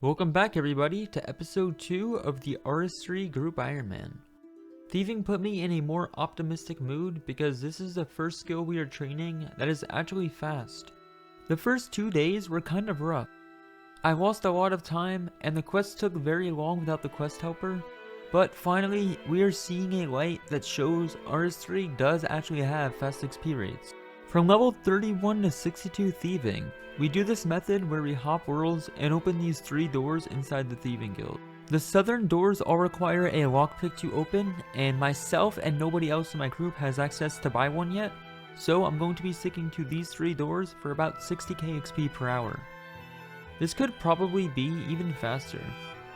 Welcome back everybody to episode 2 of the RS3 Group Ironman. Thieving put me in a more optimistic mood because this is the first skill we are training that is actually fast. The first 2 days were kind of rough. I lost a lot of time and the quest took very long without the quest helper, but finally we are seeing a light that shows RS3 does actually have fast XP rates. From level 31 to 62 thieving, we do this method where we hop worlds and open these 3 doors inside the thieving guild. The southern doors all require a lockpick to open, and myself and nobody else in my group has access to buy one yet, so I'm going to be sticking to these 3 doors for about 60k XP per hour. This could probably be even faster,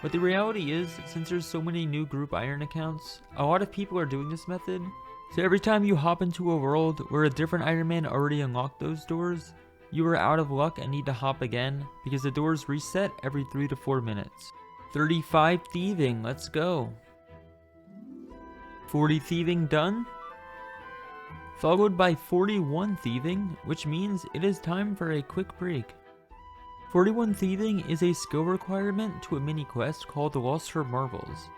but the reality is, since there's so many new group iron accounts, a lot of people are doing this method, so every time you hop into a world where a different Iron Man already unlocked those doors, you are out of luck and need to hop again because the doors reset every 3 to 4 minutes. 35 thieving, let's go. 40 thieving done. Followed by 41 thieving, which means it is time for a quick break. 41 thieving is a skill requirement to a mini quest called the Lost for Marbles,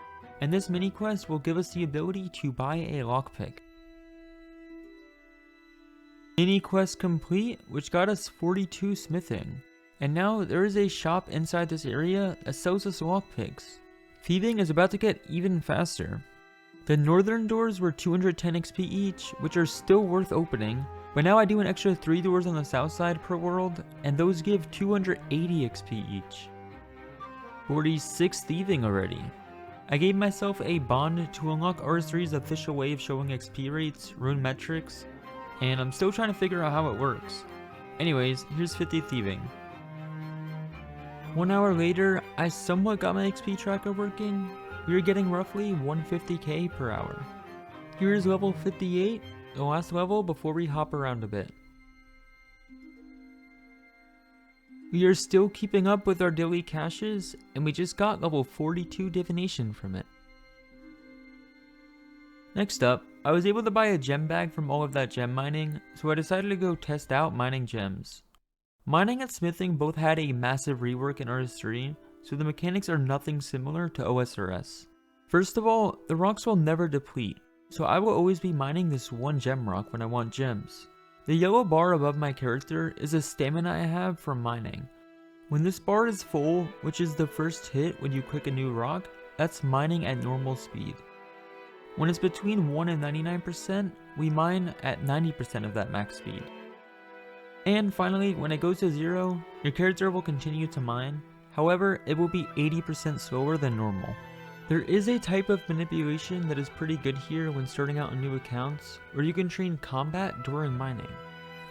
and this mini quest will give us the ability to buy a lockpick. Mini quest complete, which got us 42 smithing. And now there is a shop inside this area that sells us lockpicks. Thieving is about to get even faster. The northern doors were 210 XP each, which are still worth opening, but now I do an extra 3 doors on the south side per world, and those give 280 XP each. 46 thieving already. I gave myself a bond to unlock RS3's official way of showing XP rates, rune metrics, and I'm still trying to figure out how it works. Anyways, here's 50 thieving. 1 hour later, I somewhat got my XP tracker working. We are getting roughly 150k per hour. Here is level 58, the last level before we hop around a bit. We are still keeping up with our daily caches, and we just got level 42 divination from it. Next up, I was able to buy a gem bag from all of that gem mining, so I decided to go test out mining gems. Mining and smithing both had a massive rework in RS3, so the mechanics are nothing similar to OSRS. First of all, the rocks will never deplete, so I will always be mining this one gem rock when I want gems. The yellow bar above my character is a stamina I have from mining. When this bar is full, which is the first hit when you click a new rock, that's mining at normal speed. When it's between 1 and 99%, we mine at 90% of that max speed. And finally, when it goes to 0, your character will continue to mine, however, it will be 80% slower than normal. There is a type of manipulation that is pretty good here when starting out on new accounts, where you can train combat during mining.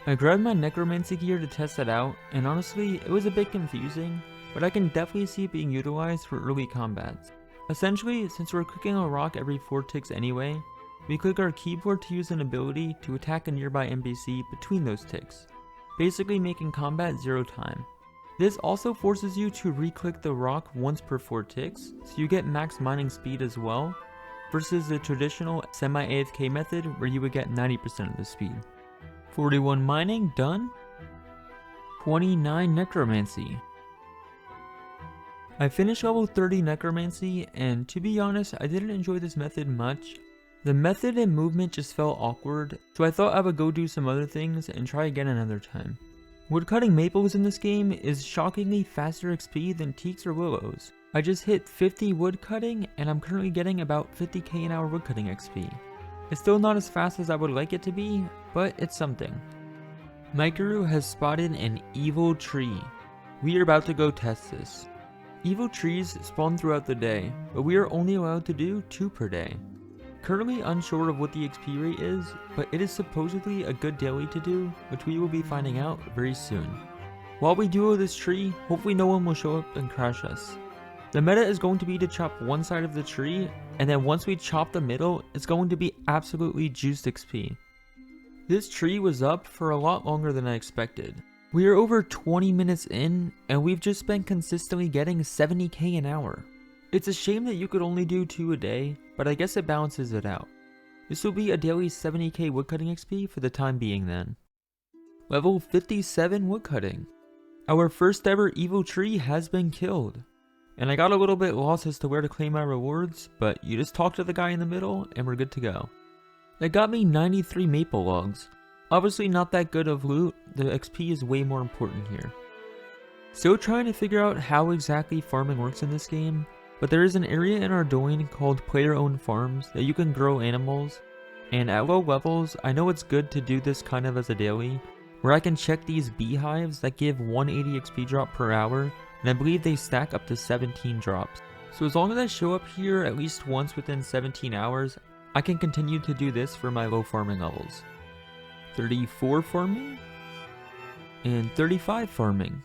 I grabbed my necromancy gear to test it out, and honestly, it was a bit confusing, but I can definitely see it being utilized for early combats. Essentially, since we're clicking a rock every 4 ticks anyway, we click our keyboard to use an ability to attack a nearby NPC between those ticks, basically making combat 0 time. This also forces you to re-click the rock once per 4 ticks, so you get max mining speed as well, versus the traditional semi-AFK method where you would get 90% of the speed. 41 mining done. 29 necromancy. I finished level 30 necromancy, and to be honest, I didn't enjoy this method much. The method and movement just felt awkward, so I thought I would go do some other things and try again another time. Woodcutting maples in this game is shockingly faster XP than teaks or willows. I just hit 50 woodcutting, and I'm currently getting about 50k an hour woodcutting XP. It's still not as fast as I would like it to be, but it's something. My guru has spotted an evil tree. We are about to go test this. Evil trees spawn throughout the day, but we are only allowed to do 2 per day. Currently unsure of what the XP rate is, but it is supposedly a good daily to do, which we will be finding out very soon. While we duo this tree, hopefully no one will show up and crash us. The meta is going to be to chop one side of the tree, and then once we chop the middle, it's going to be absolutely juiced XP. This tree was up for a lot longer than I expected. We are over 20 minutes in, and we've just been consistently getting 70k an hour. It's a shame that you could only do 2 a day, but I guess it balances it out. This will be a daily 70k woodcutting XP for the time being then. Level 57 woodcutting. Our first ever evil tree has been killed. And I got a little bit lost as to where to claim my rewards, but you just talk to the guy in the middle and we're good to go. That got me 93 maple logs. Obviously not that good of loot, the XP is way more important here. Still trying to figure out how exactly farming works in this game, but there is an area in Ardoin called player-owned farms that you can grow animals, and at low levels, I know it's good to do this kind of as a daily, where I can check these beehives that give 180 XP drop per hour, and I believe they stack up to 17 drops. So as long as I show up here at least once within 17 hours, I can continue to do this for my low farming levels. 34 farming, and 35 farming.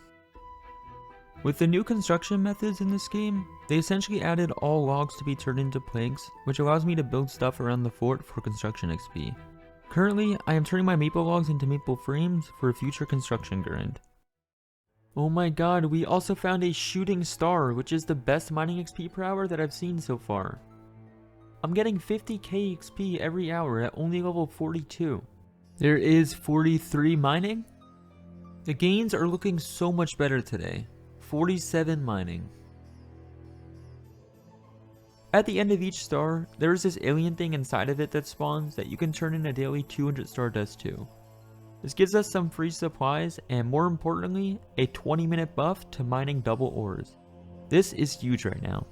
With the new construction methods in this game, they essentially added all logs to be turned into planks, which allows me to build stuff around the fort for construction XP. Currently, I am turning my maple logs into maple frames for a future construction grind. Oh my god, we also found a shooting star, which is the best mining XP per hour that I've seen so far. I'm getting 50k XP every hour at only level 42. There is 43 mining. The gains are looking so much better today. 47 mining. At the end of each star, there is this alien thing inside of it that spawns that you can turn in a daily 200 stardust to. This gives us some free supplies and, more importantly, a 20-minute buff to mining double ores. This is huge right now.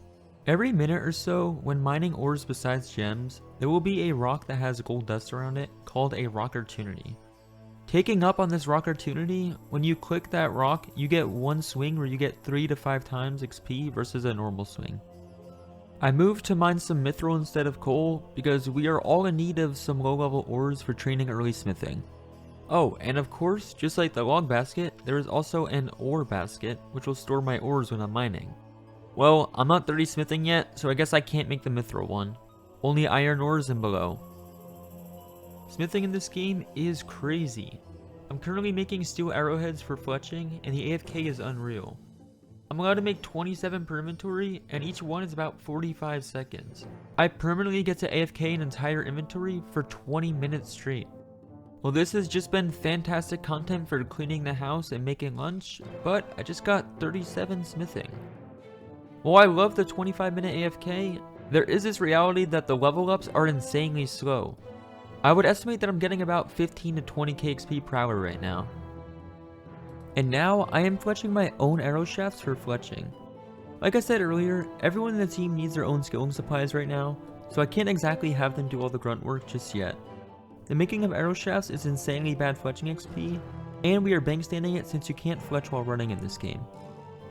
Every minute or so, when mining ores besides gems, there will be a rock that has gold dust around it called a rockertunity. Taking up on this rockertunity, when you click that rock, you get one swing where you get 3 to 5 times XP versus a normal swing. I moved to mine some mithril instead of coal because we are all in need of some low level ores for training early smithing. Oh, and of course, just like the log basket, there is also an ore basket which will store my ores when I'm mining. Well, I'm not 30 smithing yet, so I guess I can't make the mithril one. Only iron ores and below. Smithing in this game is crazy. I'm currently making steel arrowheads for fletching, and the AFK is unreal. I'm allowed to make 27 per inventory, and each one is about 45 seconds. I permanently get to AFK an entire inventory for 20 minutes straight. Well, this has just been fantastic content for cleaning the house and making lunch, but I just got 37 smithing. While I love the 25-minute AFK, there is this reality that the level ups are insanely slow. I would estimate that I'm getting about 15 to 20k XP per hour right now. And now I am fletching my own arrow shafts for fletching. Like I said earlier, everyone in the team needs their own skilling supplies right now, so I can't exactly have them do all the grunt work just yet. The making of arrow shafts is insanely bad fletching XP, and we are bank standing it since you can't fletch while running in this game.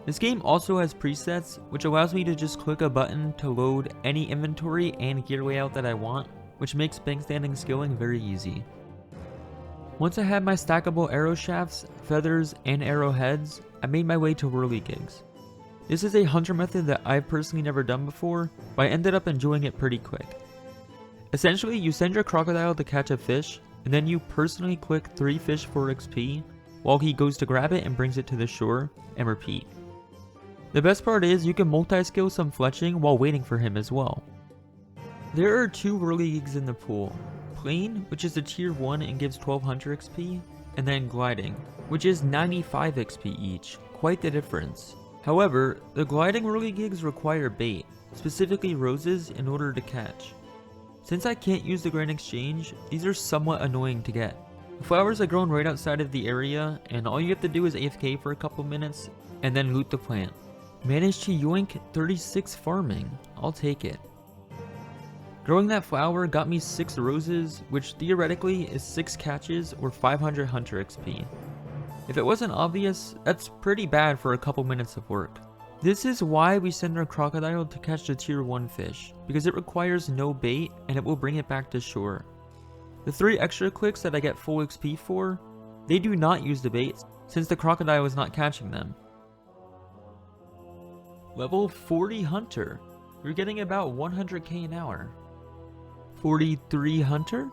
This game also has presets, which allows me to just click a button to load any inventory and gear layout that I want, which makes bank standing skilling very easy. Once I had my stackable arrow shafts, feathers, and arrowheads, I made my way to whirligigs. This is a hunter method that I've personally never done before, but I ended up enjoying it pretty quick. Essentially, you send your crocodile to catch a fish, and then you personally click 3 fish for XP, while he goes to grab it and brings it to the shore, and repeat. The best part is you can multi-skill some fletching while waiting for him as well. There are 2 whirligigs in the pool. Plane, which is a tier 1 and gives 1200 XP, and then gliding, which is 95 XP each, quite the difference. However, the gliding whirligigs require bait, specifically roses, in order to catch. Since I can't use the Grand Exchange, these are somewhat annoying to get. The flowers are grown right outside of the area, and all you have to do is AFK for a couple minutes, and then loot the plant. Managed to yoink 36 farming, I'll take it. Growing that flower got me 6 roses, which theoretically is 6 catches or 500 hunter XP. If it wasn't obvious, that's pretty bad for a couple minutes of work. This is why we send our crocodile to catch the tier 1 fish, because it requires no bait and it will bring it back to shore. The 3 extra clicks that I get full XP for, they do not use the bait since the crocodile is not catching them. Level 40 hunter, you're getting about 100k an hour. 43 hunter,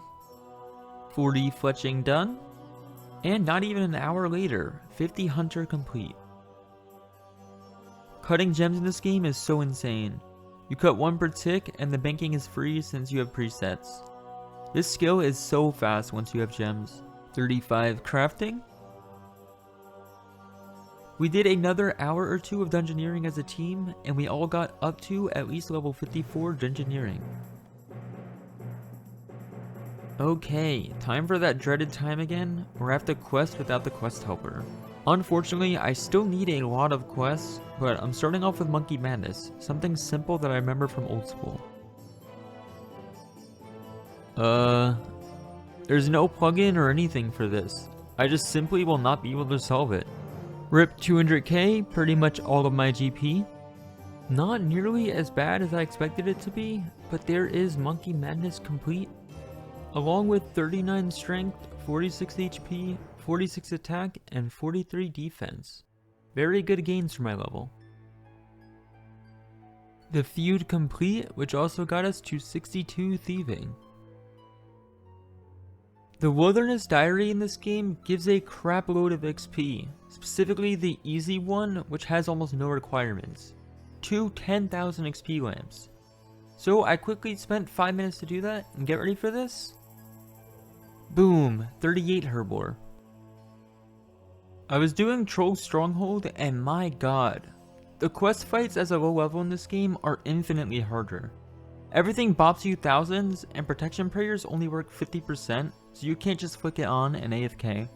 40 fletching done, and not even an hour later, 50 hunter complete. Cutting gems in this game is so insane. You cut 1 per tick and the banking is free since you have presets. This skill is so fast once you have gems. 35 crafting, We did another hour or two of dungeoneering as a team, and we all got up to at least level 54 dungeoneering. Okay, time for that dreaded time again. We're at the quest without the quest helper. Unfortunately, I still need a lot of quests, but I'm starting off with Monkey Madness, something simple that I remember from old school. There's no plugin or anything for this. I just simply will not be able to solve it. RIP 200k, pretty much all of my GP. Not nearly as bad as I expected it to be, but there is Monkey Madness complete, along with 39 strength, 46 HP, 46 attack, and 43 defense. Very good gains for my level. The feud complete, which also got us to 62 thieving. The Wilderness Diary in this game gives a crap load of XP, specifically the easy one, which has almost no requirements. 2 10,000 XP lamps. So I quickly spent 5 minutes to do that, and get ready for this. Boom, 38 Herbor. I was doing Troll Stronghold, and my god, the quest fights as a low level in this game are infinitely harder. Everything bops you thousands, and protection prayers only work 50%, so you can't just flick it on and AFK.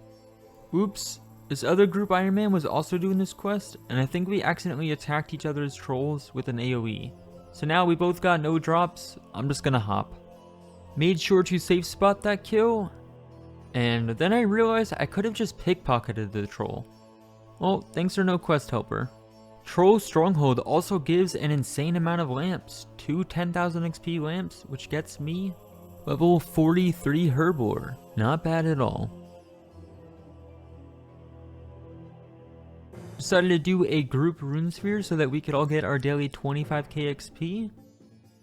Oops, this other group Iron Man was also doing this quest, and I think we accidentally attacked each other's trolls with an AoE. So now we both got no drops, I'm just gonna hop. Made sure to safe spot that kill, and then I realized I could have just pickpocketed the troll. Well, thanks for no quest helper. Troll Stronghold also gives an insane amount of lamps, 2 10,000 XP lamps, which gets me level 43 Herbor. Not bad at all. Decided to do a group rune sphere so that we could all get our daily 25k XP,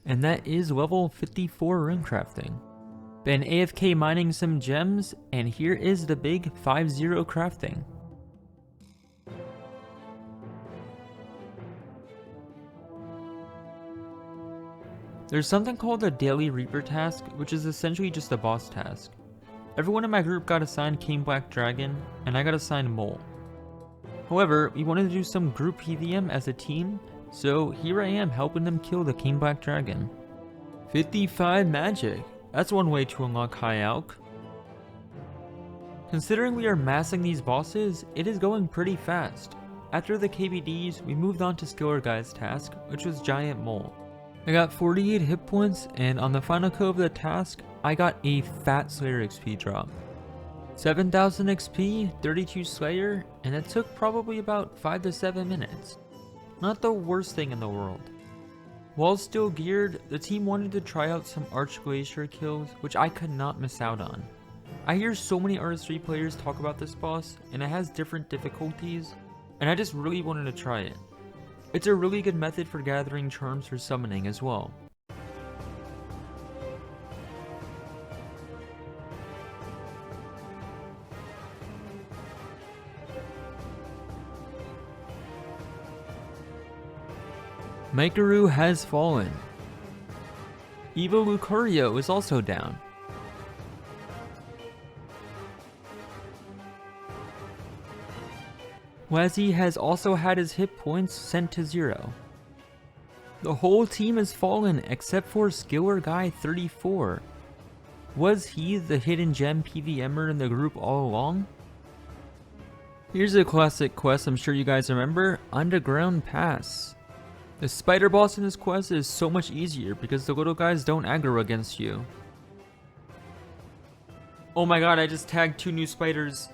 and that is level 54 rune crafting. Been AFK mining some gems, and here is the big 5-0 crafting. There's something called a Daily Reaper task, which is essentially just a boss task. Everyone in my group got assigned King Black Dragon, and I got assigned Mole. However, we wanted to do some group PVM as a team, so here I am helping them kill the King Black Dragon. 55 magic, that's one way to unlock high alch. Considering we are massing these bosses, it is going pretty fast. After the KBDs, we moved on to Skiller Guy's task, which was Giant Mole. I got 48 hit points, and on the final kill of the task, I got a fat Slayer XP drop. 7,000 XP, 32 Slayer, and it took probably about 5 to 7 minutes. Not the worst thing in the world. While still geared, the team wanted to try out some Arch Glacier kills, which I could not miss out on. I hear so many RS3 players talk about this boss, and it has different difficulties, and I just really wanted to try it. It's a really good method for gathering charms for summoning as well. Mikaru has fallen. Evo Lucario is also down. Wazzy has also had his hit points sent to 0. The whole team has fallen except for Skiller Guy 34. Was he the hidden gem PVMer in the group all along? Here's a classic quest I'm sure you guys remember, Underground Pass. The spider boss in this quest is so much easier because the little guys don't aggro against you. Oh my god, I just tagged 2 new spiders.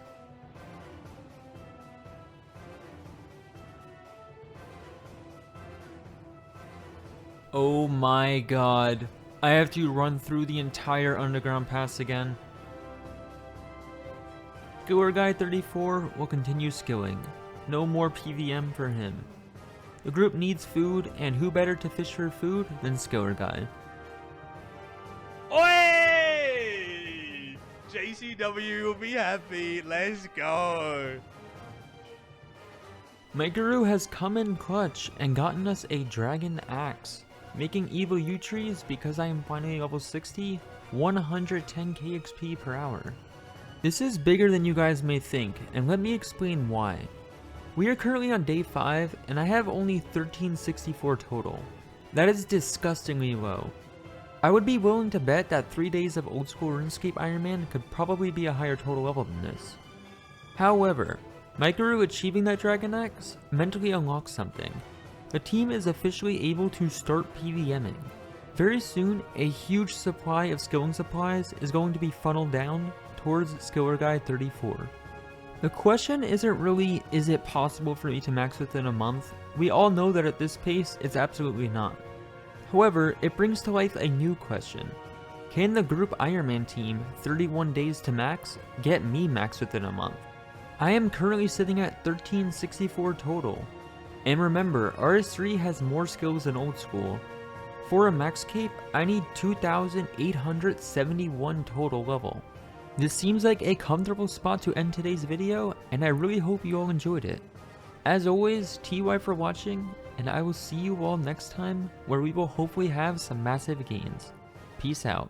Oh my god. I have to run through the entire underground pass again. Skiller Guy 34 will continue skilling. No more PVM for him. The group needs food, and who better to fish for food than Skiller Guy? Oi! JCW will be happy. Let's go. Mikaru has come in clutch and gotten us a Dragon Axe, making evil U trees because I am finally level 60, 110k XP per hour. This is bigger than you guys may think, and let me explain why. We are currently on day 5, and I have only 1364 total. That is disgustingly low. I would be willing to bet that 3 days of old school RuneScape Iron Man could probably be a higher total level than this. However, my guru achieving that Dragon Axe mentally unlocks something. The team is officially able to start PVMing. Very soon, a huge supply of skilling supplies is going to be funneled down towards Skiller Guide 34. The question isn't really, is it possible for me to max within a month? We all know that at this pace, it's absolutely not. However, it brings to life a new question. Can the group Iron Man team, 31 days to max, get me max within a month? I am currently sitting at 1364 total. And remember, RS3 has more skills than old school. For a max cape, I need 2871 total level. This seems like a comfortable spot to end today's video, and I really hope you all enjoyed it. As always, TY for watching, and I will see you all next time where we will hopefully have some massive gains. Peace out.